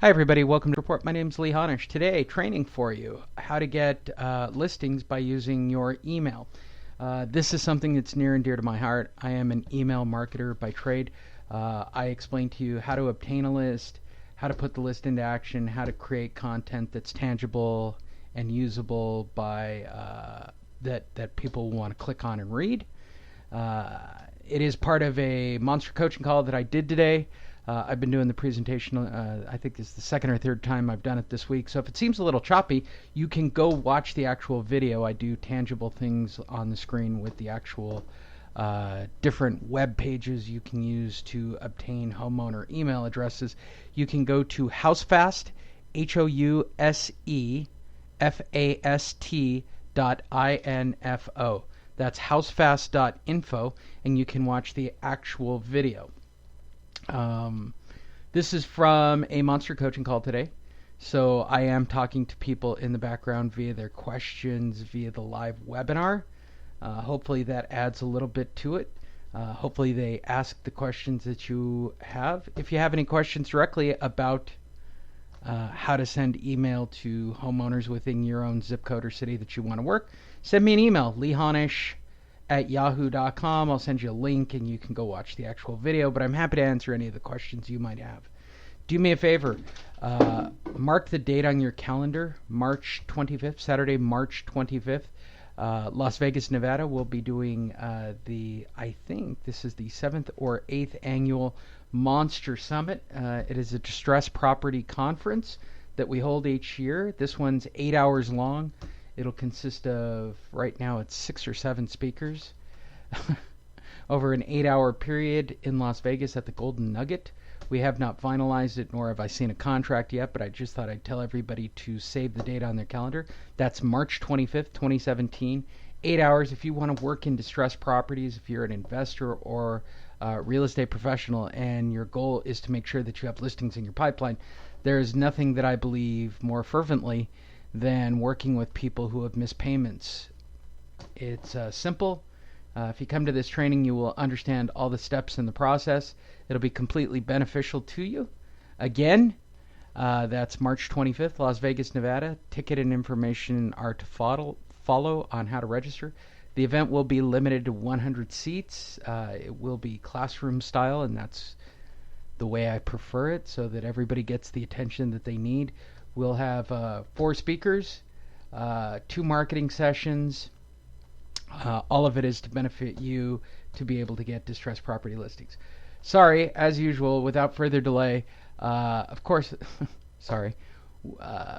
Hi everybody, welcome to Report. My name's Lee-honish. Today, training for you, how to get listings by using your email. This is something that's near and dear to my heart. I am an email marketer by trade. I explain to you how to obtain a list, how to put the list into action, how to create content that's tangible and usable by that people want to click on and read. It is part of a monster coaching call that I did today. I've been doing the presentation, I think this is the second or third time I've done it this week. So if it seems a little choppy, you can go watch the actual video. I do tangible things on the screen with the actual different web pages you can use to obtain homeowner email addresses. You can go to Housefast, HOUSEFAST.info. That's housefast.info, and you can watch the actual video. This is from a monster coaching call today. So I am talking to people in the background via their questions, via the live webinar. Hopefully that adds a little bit to it. Hopefully they ask the questions that you have. If you have any questions directly about how to send email to homeowners within your own zip code or city that you want to work, send me an email, lee-honish@yahoo.com. I'll send you a link and you can go watch the actual video, but I'm happy to answer any of the questions you might have. Do me a favor, mark the date on your calendar, March 25th, Saturday, March 25th. Las Vegas, Nevada will be doing I think this is the 7th or 8th annual Monster Summit. It is a distressed property conference that we hold each year. This one's 8 hours long. It'll consist of, right now it's 6 or 7 speakers over an 8-hour period in Las Vegas at the Golden Nugget. We have not finalized it, nor have I seen a contract yet, but I just thought I'd tell everybody to save the date on their calendar. That's March 25th, 2017. 8 hours. If you want to work in distressed properties, if you're an investor or real estate professional and your goal is to make sure that you have listings in your pipeline, there is nothing that I believe more fervently than working with people who have missed payments. It's simple. If you come to this training, you will understand all the steps in the process. It'll be completely beneficial to you. Again, that's March 25th, Las Vegas, Nevada. Ticket and information are to follow on how to register. The event will be limited to 100 seats. It will be classroom style, and that's the way I prefer it, so that everybody gets the attention that they need. We'll have 4 speakers, 2 marketing sessions. All of it is to benefit you to be able to get distressed property listings. Sorry, as usual, without further delay, of course, sorry,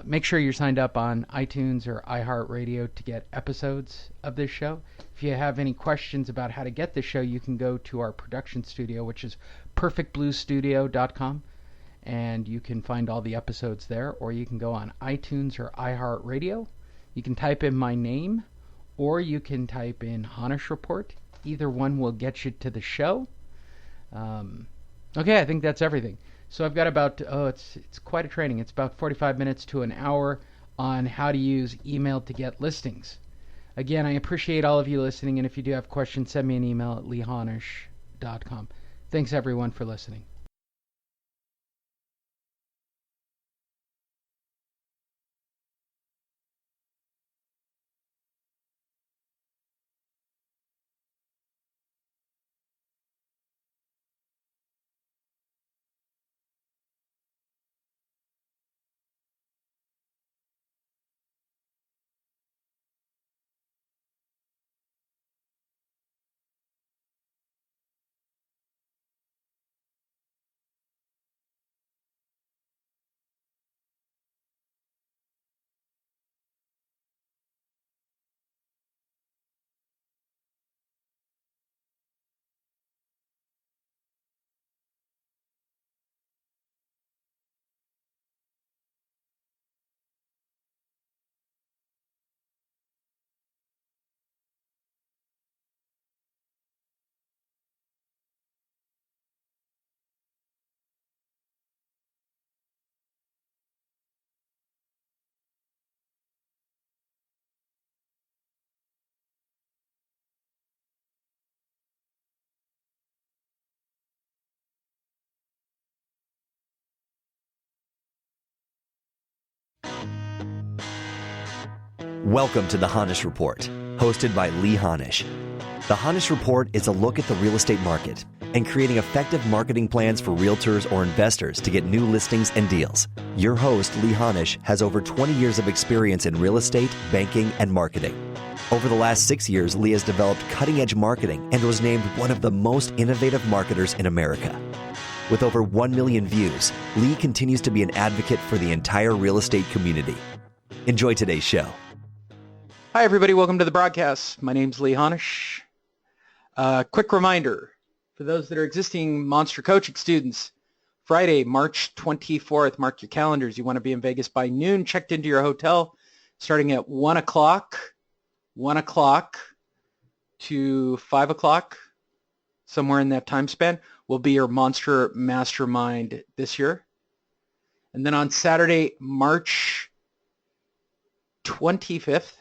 make sure you're signed up on iTunes or iHeartRadio to get episodes of this show. If you have any questions about how to get this show, you can go to our production studio, which is perfectbluestudio.com. And you can find all the episodes there, or you can go on iTunes or iHeartRadio. You can type in my name, or you can type in Honish Report. Either one will get you to the show. Okay, I think that's everything. So I've got about, it's quite a training. It's about 45 minutes to an hour on how to use email to get listings. Again, I appreciate all of you listening, and if you do have questions, send me an email at lee-honish.com. Thanks, everyone, for listening. Welcome to the lee-honish Report, hosted by lee-honish. The lee-honish Report is a look at the real estate market and creating effective marketing plans for realtors or investors to get new listings and deals. Your host, lee-honish, has over 20 years of experience in real estate, banking, and marketing. Over the last 6 years, Lee has developed cutting-edge marketing and was named one of the most innovative marketers in America. With over 1 million views, Lee continues to be an advocate for the entire real estate community. Enjoy today's show. Hi, everybody. Welcome to the broadcast. My name's lee-honish. Quick reminder for those that are existing Monster Coaching students, Friday, March 24th, mark your calendars. You want to be in Vegas by noon, checked into your hotel, starting at 1 o'clock to 5 o'clock, somewhere in that time span, will be your Monster Mastermind this year. And then on Saturday, March 25th,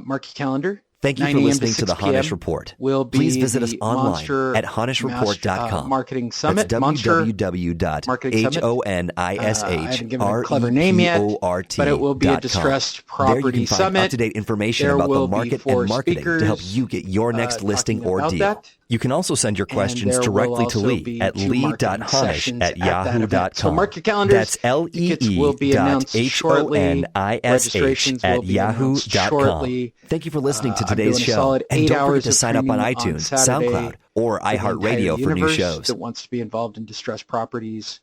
mark your calendar. Thank you for listening to the lee-honish Report. Please visit us online at lee-honishReport.com. Marketing Summit. That's www.honishReport.com. I haven't given it a clever name yet, but it will be a distressed property there you can summit. Find up-to-date information there about the market and marketing speakers, to help you get your next listing or deal. That. You can also send your questions directly to Lee at lee.honish@yahoo.com. So mark your calendars. That's lee.honish@yahoo.com. Thank you for listening to today's show. And don't forget to sign up on iTunes, SoundCloud, or iHeartRadio for new shows. That wants to be involved in distressed properties.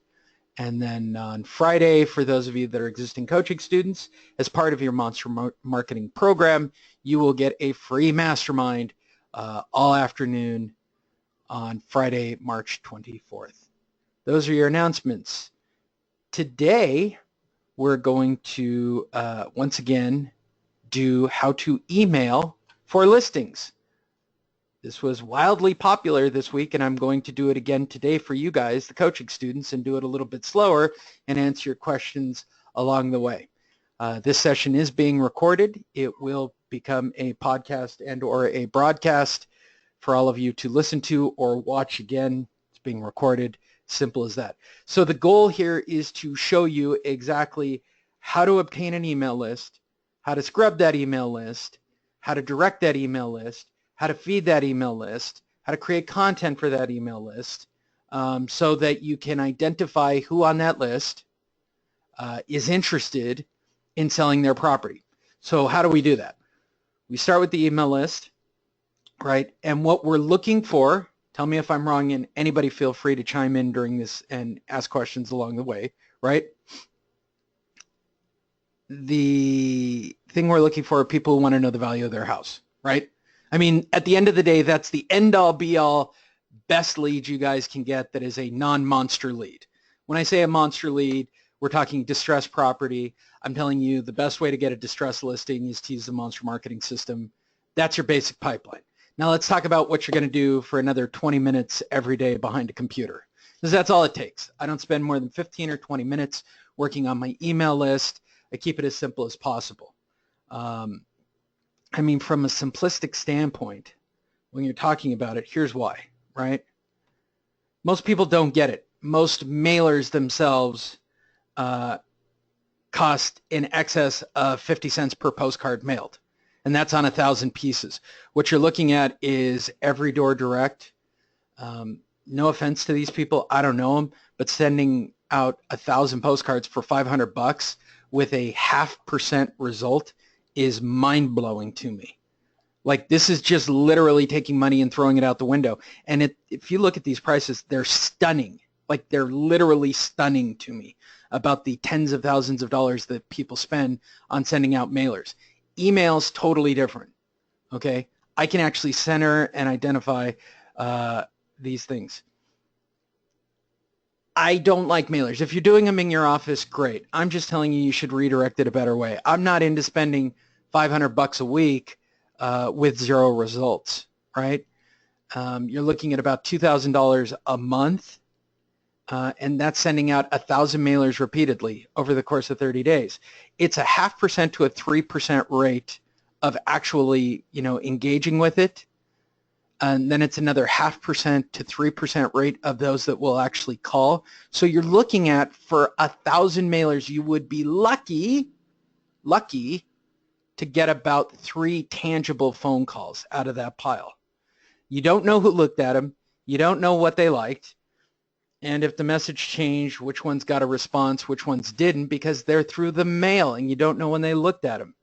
And then on Friday, for those of you that are existing coaching students, as part of your Monster Marketing program, you will get a free mastermind all afternoon on Friday, March 24th. Those are your announcements. Today, we're going to, once again, do how to email for listings. This was wildly popular this week, and I'm going to do it again today for you guys, the coaching students, and do it a little bit slower and answer your questions along the way. This session is being recorded. It will become a podcast and or a broadcast for all of you to listen to or watch again. It's being recorded. Simple as that. So the goal here is to show you exactly how to obtain an email list, how to scrub that email list, how to direct that email list, how to feed that email list, how to create content for that email list, so that you can identify who on that list is interested in selling their property. So how do we do that? We start with the email list, right? And what we're looking for, tell me if I'm wrong, and anybody feel free to chime in during this and ask questions along the way, right? The thing we're looking for are people who want to know the value of their house, right? I mean, at the end of the day, that's the end-all, be-all, best lead you guys can get that is a non-monster lead. When I say a monster lead, we're talking distressed property. I'm telling you the best way to get a distressed listing is to use the Monster Marketing System. That's your basic pipeline. Now let's talk about what you're going to do for another 20 minutes every day behind a computer, because that's all it takes. I don't spend more than 15 or 20 minutes working on my email list. I keep it as simple as possible. I mean, from a simplistic standpoint, when you're talking about it, here's why, right? Most people don't get it. Most mailers themselves cost in excess of 50 cents per postcard mailed, and that's on 1,000 pieces. What you're looking at is every door direct. No offense to these people, I don't know them, but sending out 1,000 postcards for $500 with a 0.5% result is mind-blowing to me. Like, this is just literally taking money and throwing it out the window. And if you look at these prices, they're stunning. Like, they're literally stunning to me about the tens of thousands of dollars that people spend on sending out mailers. Email's totally different, okay? I can actually center and identify these things. I don't like mailers. If you're doing them in your office, great. I'm just telling you, you should redirect it a better way. I'm not into spending $500 a week with zero results, right? You're looking at about $2,000 a month, and that's sending out 1,000 mailers repeatedly over the course of 30 days. It's a 0.5% to a 3% rate of actually, engaging with it. And then it's another 0.5% to 3% rate of those that will actually call. So you're looking at, for 1,000 mailers, you would be lucky to get about 3 tangible phone calls out of that pile. You don't know who looked at them. You don't know what they liked. And if the message changed, which ones got a response, which ones didn't, because they're through the mail and you don't know when they looked at them.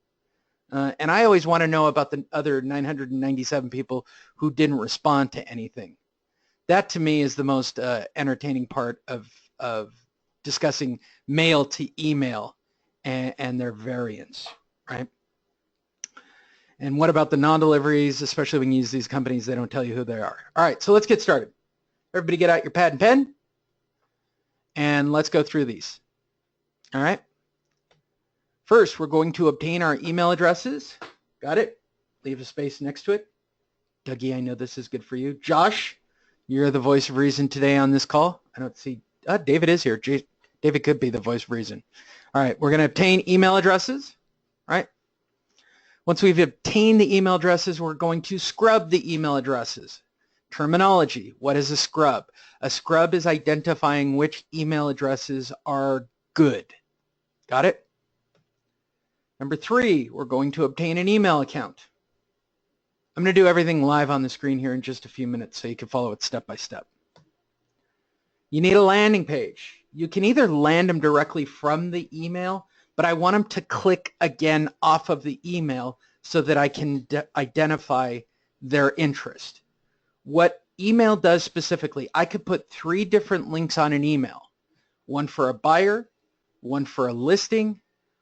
And I always want to know about the other 997 people who didn't respond to anything. That to me is the most entertaining part of discussing mail to email and their variants, right? And what about the non-deliveries, especially when you use these companies, they don't tell you who they are. All right, so let's get started. Everybody get out your pad and pen, and let's go through these. All right. First, we're going to obtain our email addresses. Got it? Leave a space next to it. Dougie, I know this is good for you. Josh, you're the voice of reason today on this call. I don't see, David is here. David could be the voice of reason. All right, we're going to obtain email addresses, right? Once we've obtained the email addresses, we're going to scrub the email addresses. Terminology, what is a scrub? A scrub is identifying which email addresses are good. Got it? Number 3, we're going to obtain an email account. I'm going to do everything live on the screen here in just a few minutes so you can follow it step by step. You need a landing page. You can either land them directly from the email, but I want them to click again off of the email so that I can identify their interest. What email does specifically, I could put 3 different links on an email. One for a buyer, one for a listing,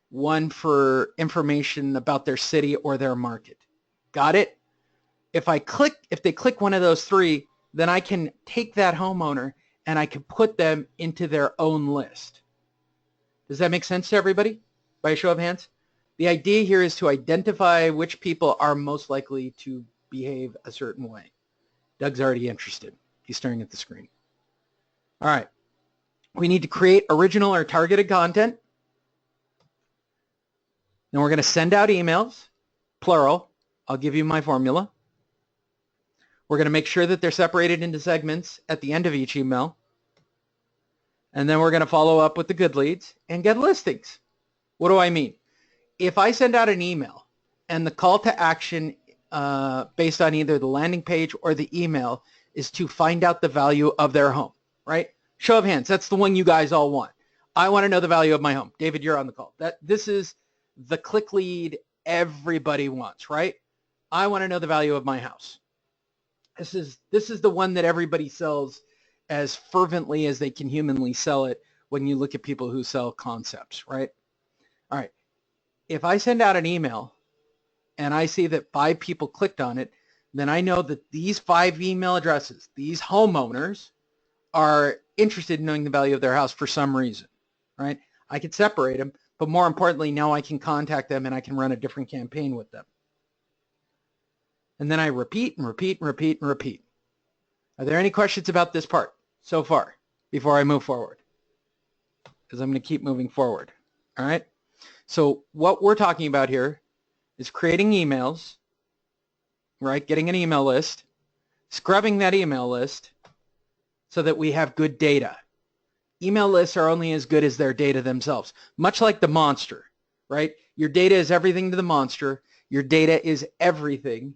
one for information about their city or their market. Got it? If they click one of those 3, then I can take that homeowner and I can put them into their own list. Does that make sense to everybody? By a show of hands? The idea here is to identify which people are most likely to behave a certain way. Doug's already interested. He's staring at the screen. All right. We need to create original or targeted content. Then we're going to send out emails, plural. I'll give you my formula. We're going to make sure that they're separated into segments at the end of each email. And then we're going to follow up with the good leads and get listings. What do I mean? If I send out an email and the call to action based on either the landing page or the email is to find out the value of their home, right? Show of hands. That's the one you guys all want. I want to know the value of my home. David, you're on the call. This is the click lead everybody wants, right? I want to know the value of my house. This is the one that everybody sells as fervently as they can humanly sell it when you look at people who sell concepts, right? All right. If I send out an email and I see that 5 people clicked on it, then I know that these 5 email addresses, these homeowners, are interested in knowing the value of their house for some reason, right? I could separate them, but more importantly, now I can contact them and I can run a different campaign with them. And then I repeat and repeat and repeat and repeat. Are there any questions about this part so far before I move forward? Because I'm going to keep moving forward. All right. So what we're talking about here is creating emails, right? Getting an email list, scrubbing that email list so that we have good data. Email lists are only as good as their data themselves, much like the monster, right? Your data is everything to the monster. Your data is everything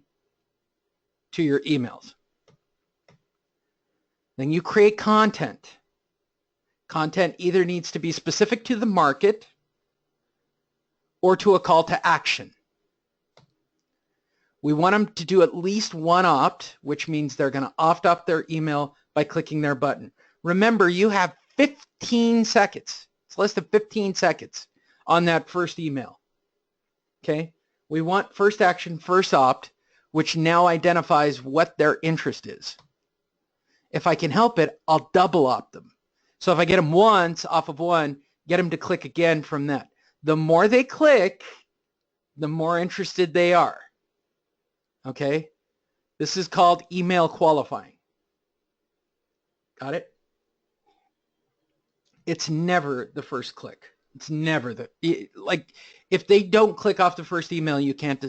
to your emails. Then you create content. Content either needs to be specific to the market or to a call to action. We want them to do at least one opt, which means they're going to opt up their email by clicking their button. Remember, you have 15 seconds. It's less than 15 seconds on that first email. Okay? We want first action, first opt, which now identifies what their interest is. If I can help it, I'll double opt them. So if I get them once off of one, get them to click again from that. The more they click, the more interested they are. Okay? This is called email qualifying. Got it? It's never the first click. It's never like if they don't click off the first email, you can't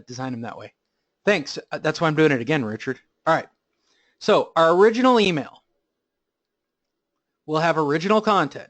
design them that way. Thanks. That's why I'm doing it again, Richard. All right. So our original email will have original content.